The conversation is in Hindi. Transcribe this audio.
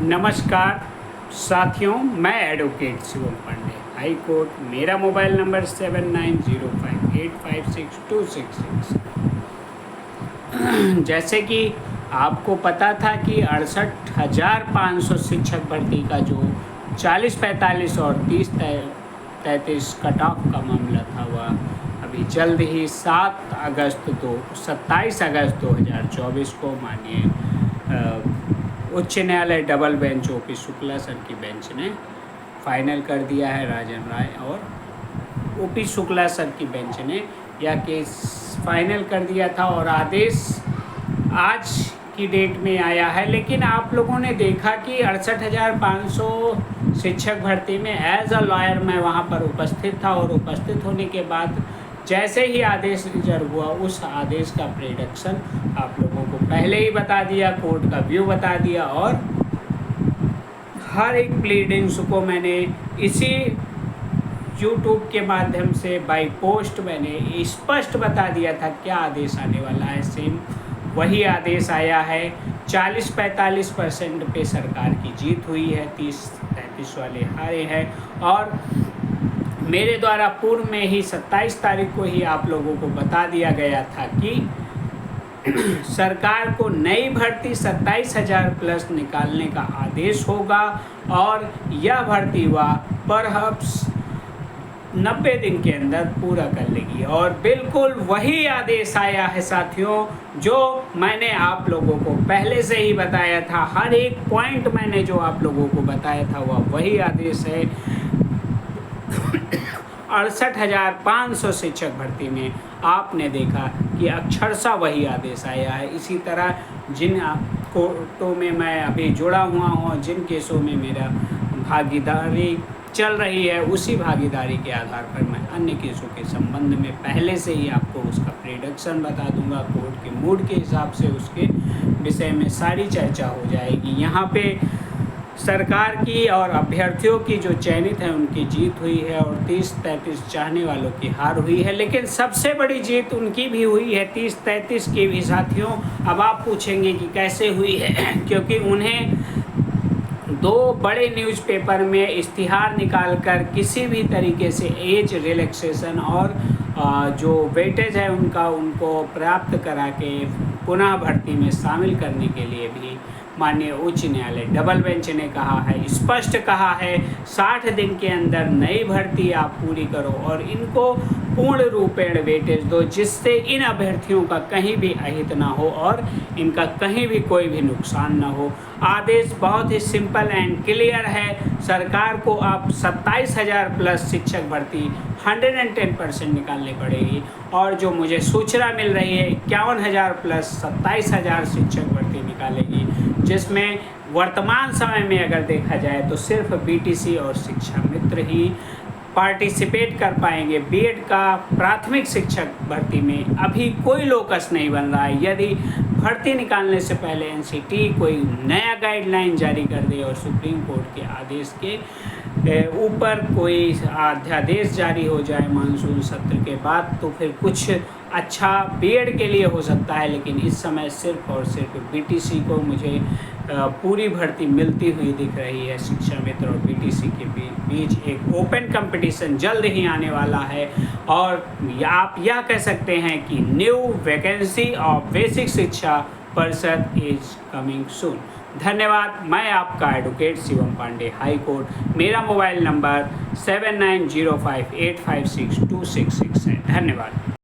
नमस्कार साथियों, मैं advocate Shivam Pandey, high court. मेरा मोबाइल नंबर 7905856266। जैसे कि आपको पता था कि 68,500 शिक्षक भर्ती का जो 40-45 और 30-33 कट ऑफ का मामला था वह अभी जल्द ही 27 अगस्त 2024 को माननीय उच्च न्यायालय double bench OP Shukla sir की बेंच ने फाइनल कर दिया है। राजन राय और ओपी शुक्ला सर की बेंच ने यह केस फाइनल कर दिया था और आदेश आज की डेट में आया है। लेकिन आप लोगों ने देखा कि 68,500 शिक्षक भर्ती में एज अ लॉयर मैं वहां पर उपस्थित था और उपस्थित होने के बाद जैसे ही आदेश रिजर्व हुआ उस आदेश का प्रेडिक्शन आप लोगों को पहले ही बता दिया, कोर्ट का व्यू बता दिया और हर एक प्लीडिंग्स को मैंने इसी यूट्यूब के माध्यम से बाय पोस्ट मैंने स्पष्ट बता दिया था क्या आदेश आने वाला है। सेम वही आदेश आया है। 40-45% पे सरकार की जीत हुई है, 30-33 वाले हारे हैं। और मेरे द्वारा पूर्व में ही 27 तारीख को ही आप लोगों को बता दिया गया था कि सरकार को नई भर्ती 27,000 प्लस निकालने का आदेश होगा और यह भर्ती वह परहप्स 90 दिन के अंदर पूरा कर लेगी। और बिल्कुल वही आदेश आया है साथियों, जो मैंने आप लोगों को पहले से ही बताया था। हर एक पॉइंट मैंने जो आप लोगों को बताया था वह वही आदेश है। 68,500 शिक्षक भर्ती में आपने देखा कि अक्षरशः वही आदेश आया है। इसी तरह जिन कोर्टों में मैं अभी जुड़ा हुआ हूँ, जिन केसों में मेरा भागीदारी चल रही है, उसी भागीदारी के आधार पर मैं अन्य केसों के संबंध में पहले से ही आपको उसका प्रेडिक्शन बता दूंगा। कोर्ट के मूड के हिसाब से उसके विषय में सारी चर्चा हो जाएगी। यहाँ पे सरकार की और अभ्यर्थियों की जो चयनित है उनकी जीत हुई है और 30-33 चाहने वालों की हार हुई है। लेकिन सबसे बड़ी जीत उनकी भी हुई है, 30-33 की भी साथियों। अब आप पूछेंगे कि कैसे हुई है, क्योंकि उन्हें 2 बड़े न्यूज़पेपर में इश्तिहार निकालकर किसी भी तरीके से एज रिलैक्सेशन और जो वेटेज है उनको प्राप्त करा के पुनः भर्ती में शामिल करने के लिए भी माननीय उच्च न्यायालय डबल बेंच ने कहा है, स्पष्ट कहा है 60 दिन के अंदर नई भर्ती आप पूरी करो और इनको पूर्ण रूपेण वेटेज दो, जिससे इन अभ्यर्थियों का कहीं भी अहित ना हो और इनका कहीं भी कोई भी नुकसान ना हो। आदेश बहुत ही सिंपल एंड क्लियर है। सरकार को अब 27,000 प्लस शिक्षक भर्ती 110% निकालनी पड़ेगी और जो मुझे सूचना मिल रही है 51,000 प्लस 27,000 शिक्षक भर्ती निकालेगी, जिसमें वर्तमान समय में अगर देखा जाए तो सिर्फ बीटीसी और शिक्षा मित्र ही पार्टिसिपेट कर पाएंगे। बीएड का प्राथमिक शिक्षक भर्ती में अभी कोई लोकस नहीं बन रहा है। यदि भर्ती निकालने से पहले एनसीटी कोई नया गाइडलाइन जारी कर दे और सुप्रीम कोर्ट के आदेश के ऊपर कोई अध्यादेश जारी हो जाए मानसून सत्र के बाद, तो फिर कुछ अच्छा बीएड के लिए हो सकता है। लेकिन इस समय सिर्फ और सिर्फ बीटीसी को मुझे पूरी भर्ती मिलती हुई दिख रही है। शिक्षा मित्र और बीटीसी के बीच एक ओपन कंपटीशन जल्द ही आने वाला है और आप यह कह सकते हैं कि न्यू वैकेंसी ऑफ बेसिक शिक्षा परिषद इज कमिंग सून। धन्यवाद। मैं आपका advocate Shivam Pandey, high court. मेरा मोबाइल नंबर 7905856266 है। धन्यवाद।